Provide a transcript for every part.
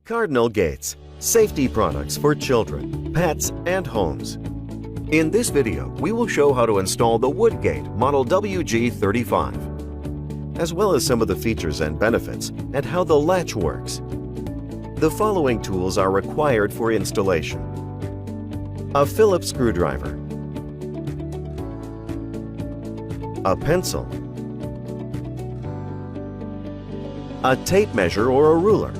Cardinal gates, safety products for children, pets, and homes. In this video, we will show how to install the wood gate model WG35, as well as some of the features and benefits and how the latch works. The following tools are required for installation: a Phillips screwdriver, a pencil, a tape measure or a ruler,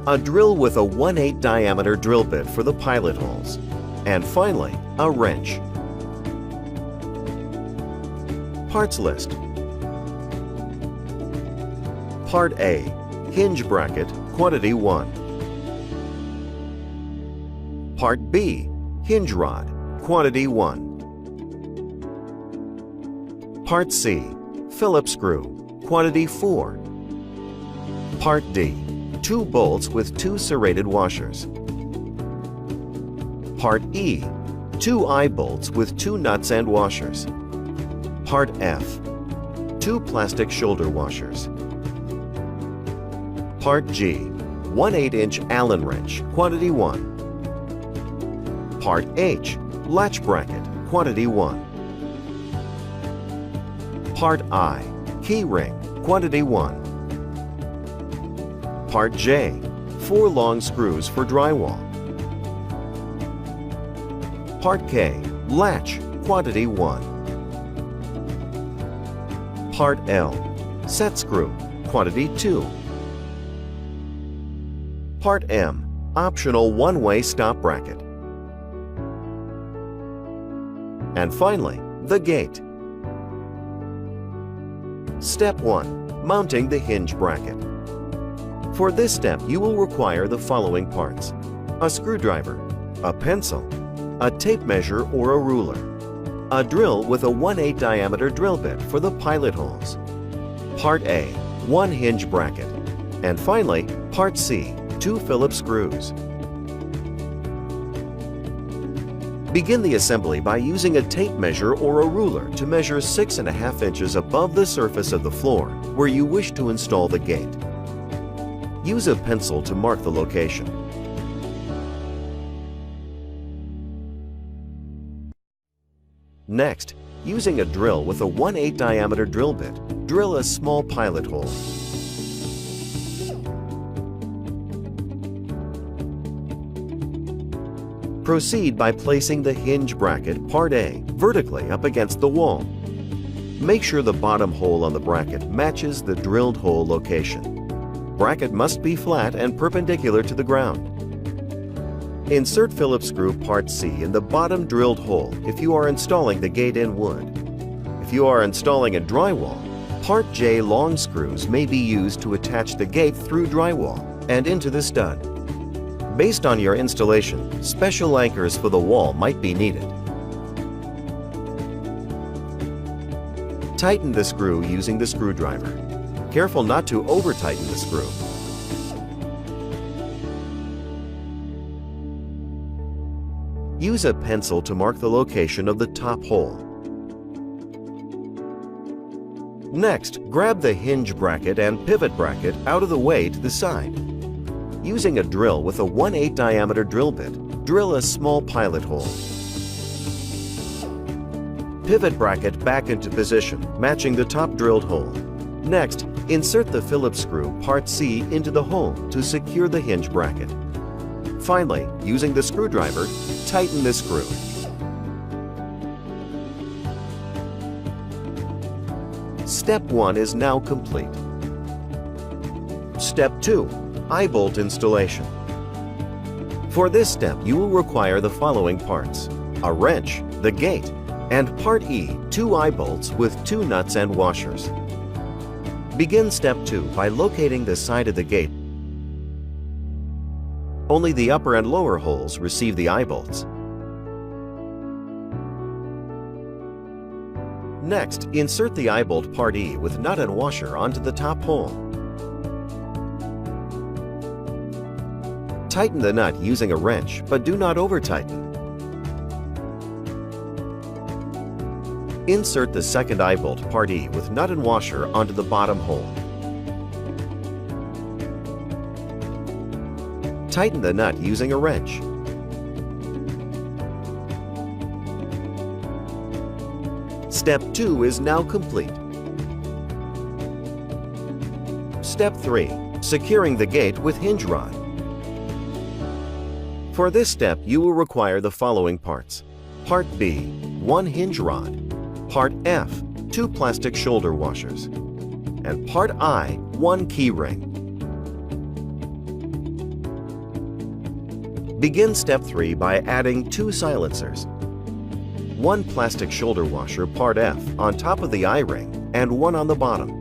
a drill with a 1/8 diameter drill bit for the pilot holes, and finally, a wrench. Parts list. Part A, hinge bracket, quantity 1. Part B, hinge rod, quantity 1. Part C, Phillips screw, quantity 4. Part D, 2 bolts with 2 serrated washers. Part E, 2 eye bolts with 2 nuts and washers. Part F, 2 plastic shoulder washers. Part G, 1/8-inch Allen wrench, quantity 1. Part H, latch bracket, quantity 1. Part I, key ring, quantity 1. Part J, 4 long screws for drywall. Part K, latch, quantity 1. Part L, set screw, quantity 2. Part M, optional one-way stop bracket. And finally, the gate. Step 1, mounting the hinge bracket. For this step, you will require the following parts: a screwdriver, a pencil, a tape measure or a ruler, a drill with a 1/8 diameter drill bit for the pilot holes, Part A, 1 hinge bracket, and finally, Part C, 2 Phillips screws. Begin the assembly by using a tape measure or a ruler to measure 6.5 inches above the surface of the floor where you wish to install the gate. Use a pencil to mark the location. Next, using a drill with a 1/8 diameter drill bit, drill a small pilot hole. Proceed by placing the hinge bracket, Part A, vertically up against the wall. Make sure the bottom hole on the bracket matches the drilled hole location. Bracket must be flat and perpendicular to the ground. Insert Phillips screw Part C in the bottom drilled hole if you are installing the gate in wood. If you are installing in drywall, Part J long screws may be used to attach the gate through drywall and into the stud. Based on your installation, special anchors for the wall might be needed. Tighten the screw using the screwdriver. Careful not to over-tighten the screw. Use a pencil to mark the location of the top hole. Next, grab the hinge bracket and pivot bracket out of the way to the side. Using a drill with a 1/8 diameter drill bit, drill a small pilot hole. Pivot bracket back into position, matching the top drilled hole. Next, insert the Phillips screw Part C into the hole to secure the hinge bracket. Finally, using the screwdriver, tighten the screw. Step 1 is now complete. Step 2, eye bolt installation. For this step, you will require the following parts: a wrench, the gate, and Part E, 2 eye bolts with 2 nuts and washers. Begin Step 2 by locating the side of the gate. Only the upper and lower holes receive the eye bolts. Next, insert the eye bolt Part E with nut and washer onto the top hole. Tighten the nut using a wrench, but do not over-tighten. Insert the second eye bolt Part E with nut and washer onto the bottom hole. Tighten the nut using a wrench. Step 2 is now complete. Step 3. Securing the gate with hinge rod. For this step, you will require the following parts. Part B, 1 hinge rod. Part F, 2 plastic shoulder washers. And Part I, 1 key ring. Begin Step 3 by adding 2 silencers. 1 plastic shoulder washer, Part F, on top of the I-ring and 1 on the bottom.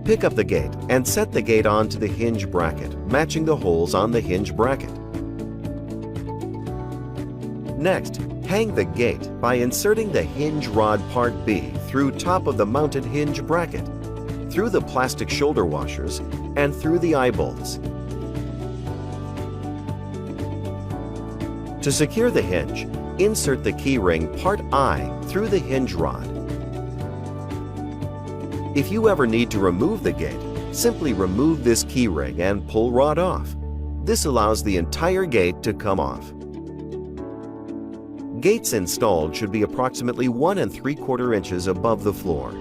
Pick up the gate and set the gate onto the hinge bracket, matching the holes on the hinge bracket. Next, hang the gate by inserting the hinge rod Part B through top of the mounted hinge bracket, through the plastic shoulder washers, and through the eye bolts. To secure the hinge, insert the key ring Part I through the hinge rod. If you ever need to remove the gate, simply remove this key ring and pull rod off. This allows the entire gate to come off. Gates installed should be approximately 1 3/4 inches above the floor.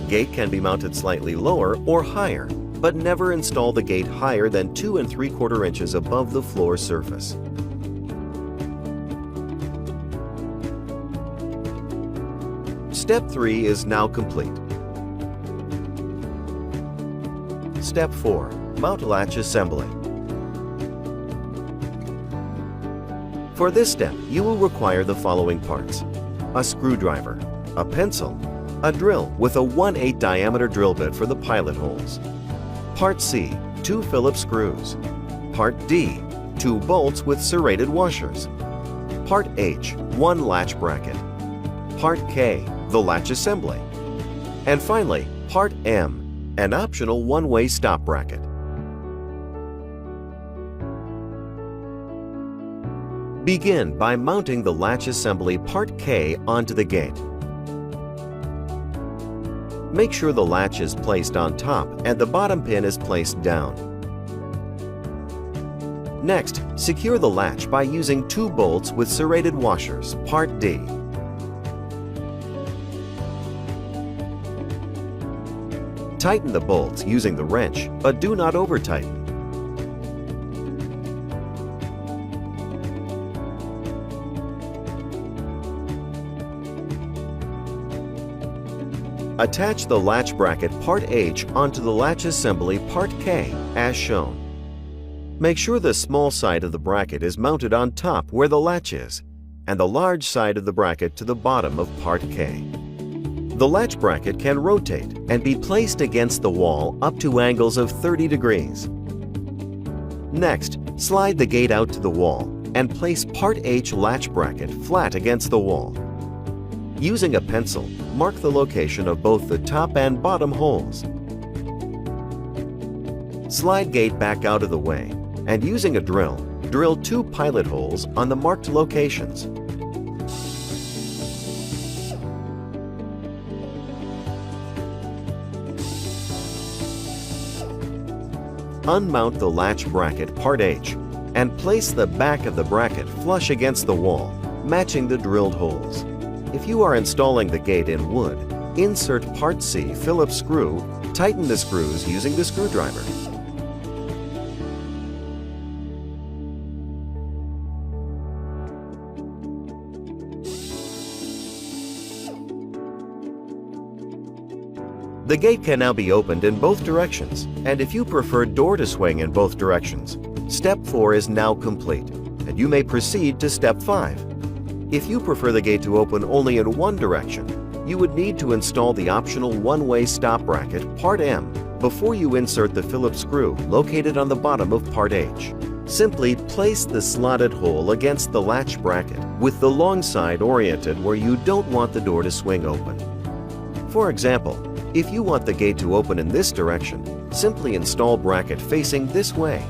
Gate can be mounted slightly lower or higher, but never install the gate higher than 2 3/4 inches above the floor surface. Step 3 is now complete. Step 4. Mount latch assembly. For this step, you will require the following parts: a screwdriver, a pencil, a drill with a 1/8 diameter drill bit for the pilot holes. Part C, 2 Phillips screws. Part D, 2 bolts with serrated washers. Part H, 1 latch bracket. Part K, the latch assembly. And finally, Part M, an optional one-way stop bracket. Begin by mounting the latch assembly Part K onto the gate. Make sure the latch is placed on top and the bottom pin is placed down. Next, secure the latch by using 2 bolts with serrated washers, Part D. Tighten the bolts using the wrench, but do not over-tighten. Attach the latch bracket Part H onto the latch assembly Part K as shown. Make sure the small side of the bracket is mounted on top where the latch is, and the large side of the bracket to the bottom of Part K. The latch bracket can rotate and be placed against the wall up to angles of 30 degrees. Next, slide the gate out to the wall and place Part H latch bracket flat against the wall. Using a pencil, mark the location of both the top and bottom holes. Slide gate back out of the way and using a drill, drill 2 pilot holes on the marked locations. Unmount the latch bracket Part H and place the back of the bracket flush against the wall, matching the drilled holes. If you are installing the gate in wood, insert Part C Phillips screw, tighten the screws using the screwdriver. The gate can now be opened in both directions, and if you prefer door to swing in both directions, Step 4 is now complete, and you may proceed to Step 5. If you prefer the gate to open only in one direction, you would need to install the optional one-way stop bracket Part M before you insert the Phillips screw located on the bottom of Part H. Simply place the slotted hole against the latch bracket with the long side oriented where you don't want the door to swing open. For example, if you want the gate to open in this direction, simply install bracket facing this way.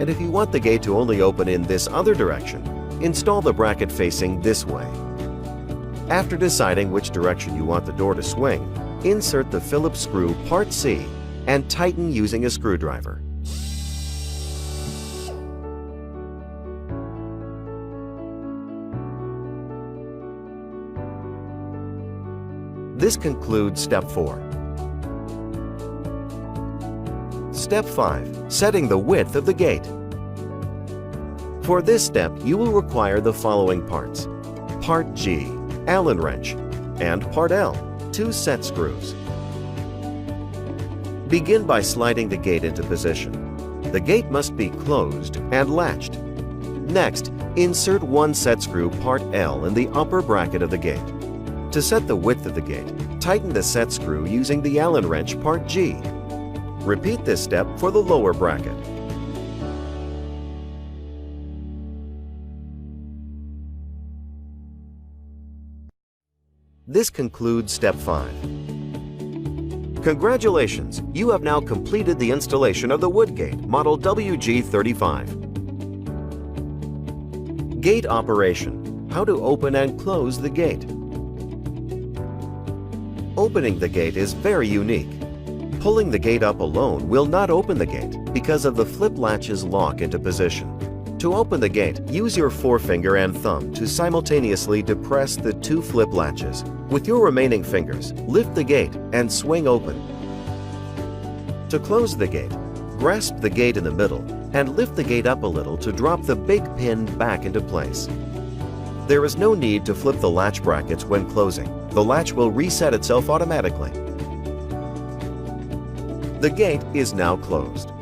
And if you want the gate to only open in this other direction, install the bracket facing this way. After deciding which direction you want the door to swing, insert the Phillips screw Part C and tighten using a screwdriver. This concludes Step 4. Step 5. Setting the width of the gate. For this step, you will require the following parts. Part G, Allen wrench, and Part L, 2 set screws. Begin by sliding the gate into position. The gate must be closed and latched. Next, insert 1 set screw Part L in the upper bracket of the gate. To set the width of the gate, tighten the set screw using the Allen wrench Part G. Repeat this step for the lower bracket. This concludes Step 5. Congratulations! You have now completed the installation of the wood gate, model WG35. Gate operation. How to open and close the gate. Opening the gate is very unique. Pulling the gate up alone will not open the gate because of the flip latch's lock into position. To open the gate, use your forefinger and thumb to simultaneously depress the 2 flip latches. With your remaining fingers, lift the gate and swing open. To close the gate, grasp the gate in the middle and lift the gate up a little to drop the big pin back into place. There is no need to flip the latch brackets when closing. The latch will reset itself automatically. The gate is now closed.